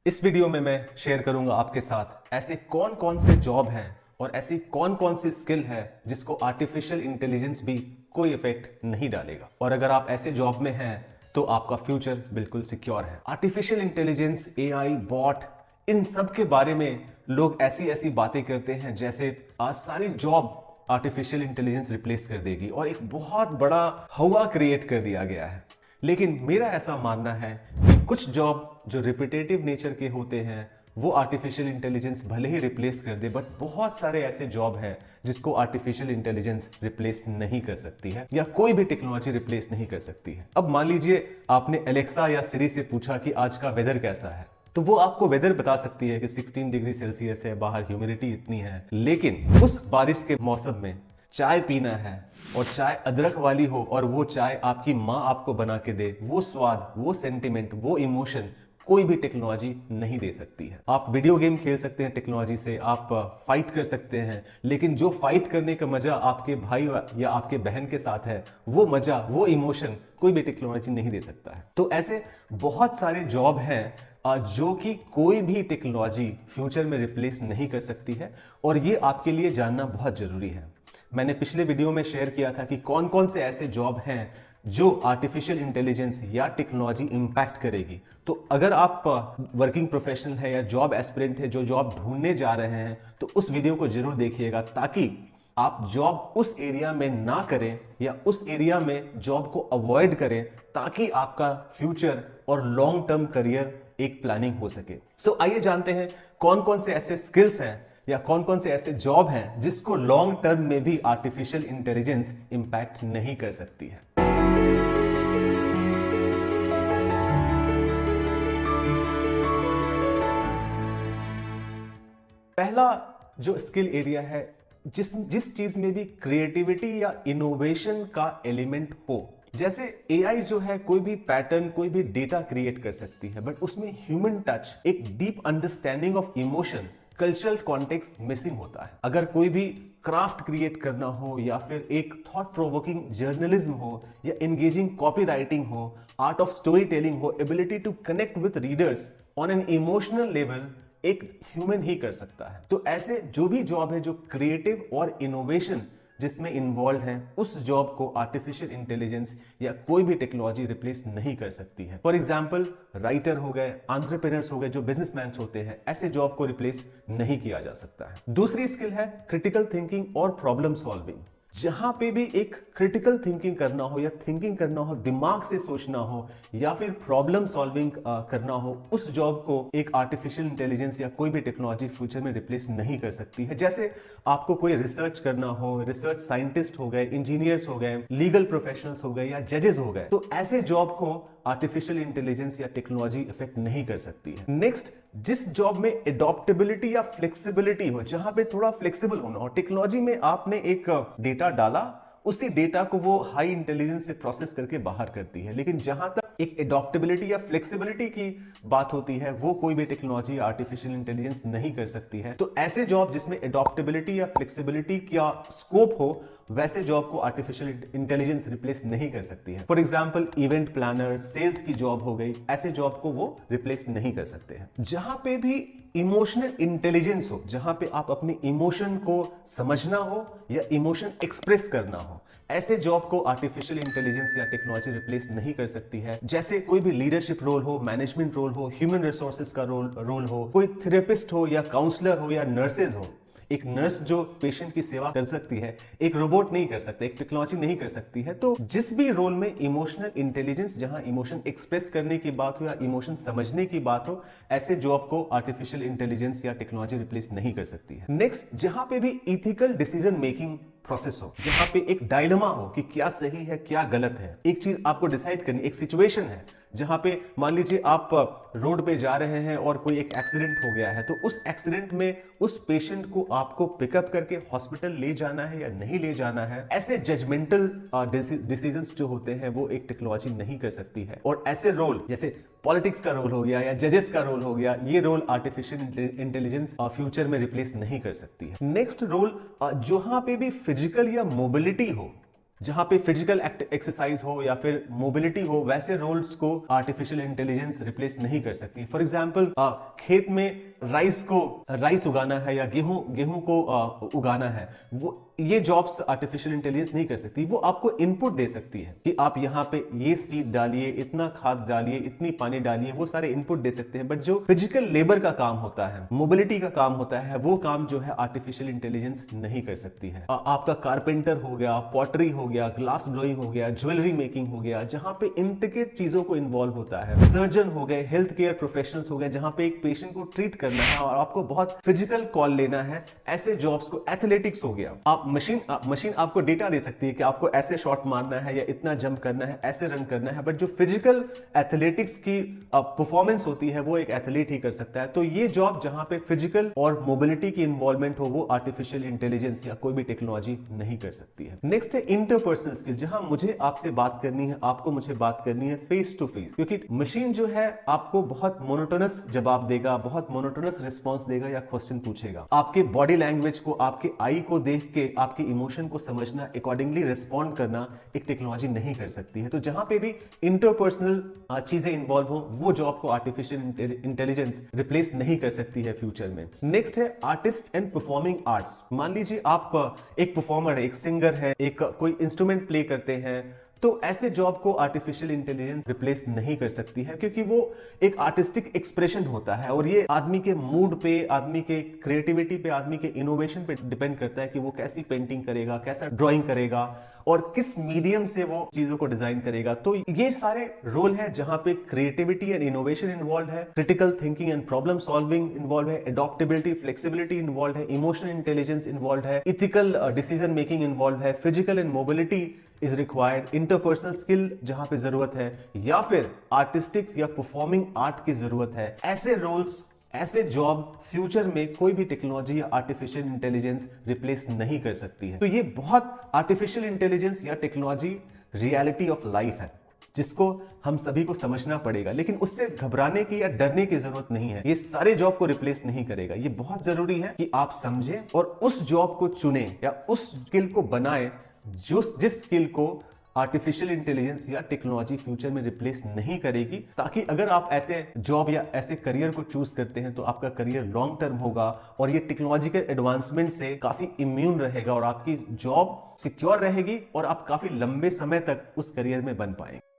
इस वीडियो में मैं शेयर करूंगा आपके साथ ऐसे कौन कौन से जॉब हैं और ऐसी कौन कौन सी स्किल है जिसको आर्टिफिशियल इंटेलिजेंस भी कोई इफेक्ट नहीं डालेगा। और अगर आप ऐसे जॉब में हैं तो आपका फ्यूचर बिल्कुल सिक्योर है। आर्टिफिशियल इंटेलिजेंस, एआई, बॉट, इन सब के बारे में लोग ऐसी ऐसी बातें करते हैं जैसे आज सारी जॉब आर्टिफिशियल इंटेलिजेंस रिप्लेस कर देगी और एक बहुत बड़ा हवा क्रिएट कर दिया गया है। लेकिन मेरा ऐसा मानना है कि कुछ जॉब जो रिपीटेटिव नेचर के होते हैं वो आर्टिफिशियल इंटेलिजेंस भले ही रिप्लेस कर दे, बट बहुत सारे ऐसे जॉब हैं जिसको आर्टिफिशियल इंटेलिजेंस रिप्लेस नहीं कर सकती है या कोई भी टेक्नोलॉजी रिप्लेस नहीं कर सकती है। अब मान लीजिए आपने एलेक्सा या सिरी से पूछा कि आज का वेदर कैसा है, तो वो आपको वेदर बता सकती है कि 16 डिग्री सेल्सियस है, बाहर ह्यूमिडिटी इतनी है। लेकिन उस बारिश के मौसम में चाय पीना है और चाय अदरक वाली हो और वो चाय आपकी माँ आपको बना के दे, वो स्वाद, वो सेंटिमेंट, वो इमोशन कोई भी टेक्नोलॉजी नहीं दे सकती है। आप वीडियो गेम खेल सकते हैं टेक्नोलॉजी से, आप फाइट कर सकते हैं, लेकिन जो फाइट करने का मजा आपके भाई या आपके बहन के साथ है, वो मजा, वो इमोशन कोई भी टेक्नोलॉजी नहीं दे सकता है। तो ऐसे बहुत सारे जॉब हैं जो कि कोई भी टेक्नोलॉजी फ्यूचर में रिप्लेस नहीं कर सकती है और ये आपके लिए जानना बहुत जरूरी है। मैंने पिछले वीडियो में शेयर किया था कि कौन कौन से ऐसे जॉब हैं जो आर्टिफिशियल इंटेलिजेंस या टेक्नोलॉजी इंपैक्ट करेगी। तो अगर आप वर्किंग प्रोफेशनल है या जॉब एस्पिरेंट है जो जॉब ढूंढने जा रहे हैं तो उस वीडियो को जरूर देखिएगा ताकि आप जॉब उस एरिया में ना करें या उस एरिया में जॉब को अवॉइड करें, ताकि आपका फ्यूचर और लॉन्ग टर्म करियर एक प्लानिंग हो सके। सो आइए जानते हैं कौन कौन से ऐसे स्किल्स हैं या कौन कौन से ऐसे जॉब हैं जिसको लॉन्ग टर्म में भी आर्टिफिशियल इंटेलिजेंस इंपैक्ट नहीं कर सकती है। पहला जो स्किल एरिया है, जिस चीज में भी क्रिएटिविटी या इनोवेशन का एलिमेंट हो। जैसे एआई जो है कोई भी पैटर्न, कोई भी डेटा क्रिएट कर सकती है, बट उसमें ह्यूमन टच, एक deep understanding of emotion, cultural context missing होता है। अगर कोई भी क्राफ्ट क्रिएट करना हो या फिर एक थॉट प्रोवोकिंग जर्नलिज्म हो या एंगेजिंग कॉपी राइटिंग हो, आर्ट ऑफ स्टोरी टेलिंग हो, ability to connect with readers on an emotional level, एक ह्यूमन ही कर सकता है। तो ऐसे जो भी जॉब है जो क्रिएटिव और इनोवेशन जिसमें इन्वॉल्व है, उस जॉब को आर्टिफिशियल इंटेलिजेंस या कोई भी टेक्नोलॉजी रिप्लेस नहीं कर सकती है। फॉर एग्जांपल राइटर हो गए, एंटरप्रेन्योर्स हो गए, जो बिजनेसमैन होते हैं, ऐसे जॉब को रिप्लेस नहीं किया जा सकता है। दूसरी स्किल है क्रिटिकल थिंकिंग और प्रॉब्लम सॉल्विंग। जहां पे भी एक क्रिटिकल थिंकिंग करना हो या थिंकिंग करना हो, दिमाग से सोचना हो या फिर प्रॉब्लम सॉल्विंग करना हो, उस जॉब को एक आर्टिफिशियल इंटेलिजेंस या कोई भी टेक्नोलॉजी फ्यूचर में रिप्लेस नहीं कर सकती है। जैसे आपको कोई रिसर्च करना हो, रिसर्च साइंटिस्ट हो गए, इंजीनियर्स हो गए, लीगल प्रोफेशनल्स हो गए या जजेस हो गए, तो ऐसे जॉब को आर्टिफिशियल इंटेलिजेंस या टेक्नोलॉजी इफेक्ट नहीं कर सकती है। नेक्स्ट, जिस जॉब में एडॉप्टेबिलिटी या फ्लेक्सिबिलिटी हो, जहां पे थोड़ा फ्लेक्सिबल होना हो, टेक्नोलॉजी में आपने एक डेटा डाला, उसी डेटा को वो हाई इंटेलिजेंस से प्रोसेस करके बाहर करती है। लेकिन जहां तक एक एडॉप्टेबिलिटी या फ्लेक्सिबिलिटी की बात होती है, वो कोई भी टेक्नोलॉजी आर्टिफिशियल इंटेलिजेंस नहीं कर सकती है। तो ऐसे जॉब जिसमें एडॉप्टेबिलिटी या फ्लेक्सिबिलिटी का स्कोप हो, वैसे जॉब को आर्टिफिशियल इंटेलिजेंस रिप्लेस नहीं कर सकती है। For example event planner, sales की जॉब हो गई, ऐसे जॉब को वो रिप्लेस नहीं कर सकते हैं। जहां पे भी इमोशनल इंटेलिजेंस हो, जहां पे आप अपने इमोशन को समझना हो या इमोशन एक्सप्रेस करना हो, ऐसे जॉब को आर्टिफिशियल इंटेलिजेंस या टेक्नोलॉजी रिप्लेस नहीं कर सकती है। जैसे कोई भी लीडरशिप रोल हो, मैनेजमेंट रोल हो, ह्यूमन रिसोर्सेज का रोल हो, कोई थेरेपिस्ट हो या काउंसलर हो या नर्सेज हो। एक नर्स जो पेशेंट की सेवा कर सकती है, एक रोबोट नहीं कर सकता, एक टेक्नोलॉजी नहीं कर सकती है। तो जिस भी रोल में इमोशनल इंटेलिजेंस, जहां इमोशन एक्सप्रेस करने की बात हो या इमोशन समझने की बात हो, ऐसे जॉब को आर्टिफिशियल इंटेलिजेंस या टेक्नोलॉजी रिप्लेस नहीं कर सकती है। नेक्स्ट, जहां पे भी इथिकल डिसीजन मेकिंग प्रोसेस हो, जहां पे एक डायलेमा हो कि क्या सही है क्या गलत है, एक चीज आपको डिसाइड करनी, एक सिचुएशन है जहां पे मान लीजिए आप रोड पे जा रहे हैं और कोई एक एक्सीडेंट हो गया है, तो उस एक्सीडेंट में उस पेशेंट को आपको पिकअप करके हॉस्पिटल ले जाना है या नहीं ले जाना है, ऐसे जजमेंटल डिसीजंस जो होते हैं वो एक टेक्नोलॉजी नहीं कर सकती है। और ऐसे रोल जैसे पॉलिटिक्स का रोल हो गया या जजेस का रोल हो गया, ये रोल आर्टिफिशियल इंटेलिजेंस फ्यूचर में रिप्लेस नहीं कर सकती है। नेक्स्ट रोल, जहां पे भी फिजिकल या मोबिलिटी हो, जहां पे फिजिकल एक्सरसाइज हो या फिर मोबिलिटी हो, वैसे रोल्स को आर्टिफिशियल इंटेलिजेंस रिप्लेस नहीं कर सकती। फॉर एग्जांपल खेत में राइस उगाना है या गेहूं को उगाना है, वो ये जॉब्स आर्टिफिशियल इंटेलिजेंस नहीं कर सकती। वो आपको इनपुट दे सकती है कि आप यहाँ पे ये सीड डालिए, इतना खाद डालिए, इतनी पानी डालिए, वो सारे इनपुट दे सकते हैं। बट जो फिजिकल लेबर का काम होता है, मोबिलिटी का काम होता है, वो काम जो है आर्टिफिशियल इंटेलिजेंस नहीं कर सकती है। आपका कारपेंटर हो गया, पॉटरी हो गया, ग्लास ब्लोइंग हो गया, ज्वेलरी मेकिंग हो गया, जहां पे इंट्रिकेट चीजों को इन्वॉल्व होता है, सर्जन हो गए, हेल्थ केयर प्रोफेशनल्स हो गए, जहां पे एक पेशेंट को ट्रीट करना है और आपको बहुत फिजिकल कॉल लेना है, ऐसे जॉब्स को, एथलेटिक्स हो गया, आप मशीन आपको डेटा दे सकती है कि आपको ऐसे शॉट मारना है या इतना जंप करना है, ऐसे रन करना है। बट जो फिजिकल एथलेटिक्स की परफॉर्मेंस होती है वो एक एथलीट ही कर सकता है। तो ये जॉब जहां पे फिजिकल और मोबिलिटी की इन्वॉल्वमेंट हो, वो आर्टिफिशियल इंटेलिजेंस या कोई भी टेक्नोलॉजी नहीं कर सकती है। नेक्स्ट है इंटरपर्सनल स्किल, जहां मुझे आपसे बात करनी है, आपको मुझे बात करनी है फेस टू फेस, क्योंकि मशीन जो है आपको बहुत मोनोटोनस जवाब देगा, बहुत मोनोटोनस रिस्पॉन्स देगा या क्वेश्चन पूछेगा। आपके बॉडी लैंग्वेज को, आपके आई को देख के आपके इमोशन को समझना, अकॉर्डिंगली रिस्पॉन्ड करना एक टेक्नोलॉजी नहीं कर सकती है। तो जहां पे भी इंटरपर्सनल चीजें इन्वॉल्व हो, वो जॉब को आर्टिफिशियल इंटेलिजेंस रिप्लेस नहीं कर सकती है फ्यूचर में। नेक्स्ट है आर्टिस्ट एंड परफॉर्मिंग आर्ट्स। मान लीजिए आप एक परफॉर्मर है, एक सिंगर है, एक कोई इंस्ट्रूमेंट प्ले करते हैं, तो ऐसे जॉब को आर्टिफिशियल इंटेलिजेंस रिप्लेस नहीं कर सकती है, क्योंकि वो एक आर्टिस्टिक एक्सप्रेशन होता है और ये आदमी के मूड पे, आदमी के क्रिएटिविटी पे, आदमी के इनोवेशन पे डिपेंड करता है कि वो कैसी पेंटिंग करेगा, कैसा ड्राइंग करेगा और किस मीडियम से वो चीजों को डिजाइन करेगा। तो ये सारे रोल है जहां पे क्रिएटिविटी एंड इनोवेशन इन्वॉल्व है, critical thinking and problem solving involve है, एडॉप्टेबिलिटी, फ्लेक्सिबिलिटी इन्वॉल्व है, इमोशनल इंटेलिजेंस इन्वॉल्व है, इथिकल डिसीजन मेकिंग इन्वॉल्व है, physical and mobility is required, interpersonal skill जहां पे जरूरत है, या फिर आर्टिस्टिक्स या परफॉर्मिंग आर्ट की जरूरत है। ऐसे रोल्स, ऐसे जॉब फ्यूचर में कोई भी टेक्नोलॉजी या आर्टिफिशियल इंटेलिजेंस रिप्लेस नहीं कर सकती है। तो ये बहुत आर्टिफिशियल इंटेलिजेंस या टेक्नोलॉजी रियलिटी ऑफ लाइफ है, जिसको हम सभी को समझना पड़ेगा, लेकिन उससे घबराने की या डरने की जरूरत नहीं है। ये सारे जॉब को रिप्लेस नहीं करेगा। ये बहुत जरूरी है कि आप समझें और उस जॉब को चुने या उस स्किल को बनाए जिस स्किल को आर्टिफिशियल इंटेलिजेंस या टेक्नोलॉजी फ्यूचर में रिप्लेस नहीं करेगी, ताकि अगर आप ऐसे जॉब या ऐसे करियर को चूज करते हैं तो आपका करियर लॉन्ग टर्म होगा और ये टेक्नोलॉजिकल एडवांसमेंट से काफी इम्यून रहेगा और आपकी जॉब सिक्योर रहेगी और आप काफी लंबे समय तक उस करियर में बन पाएंगे।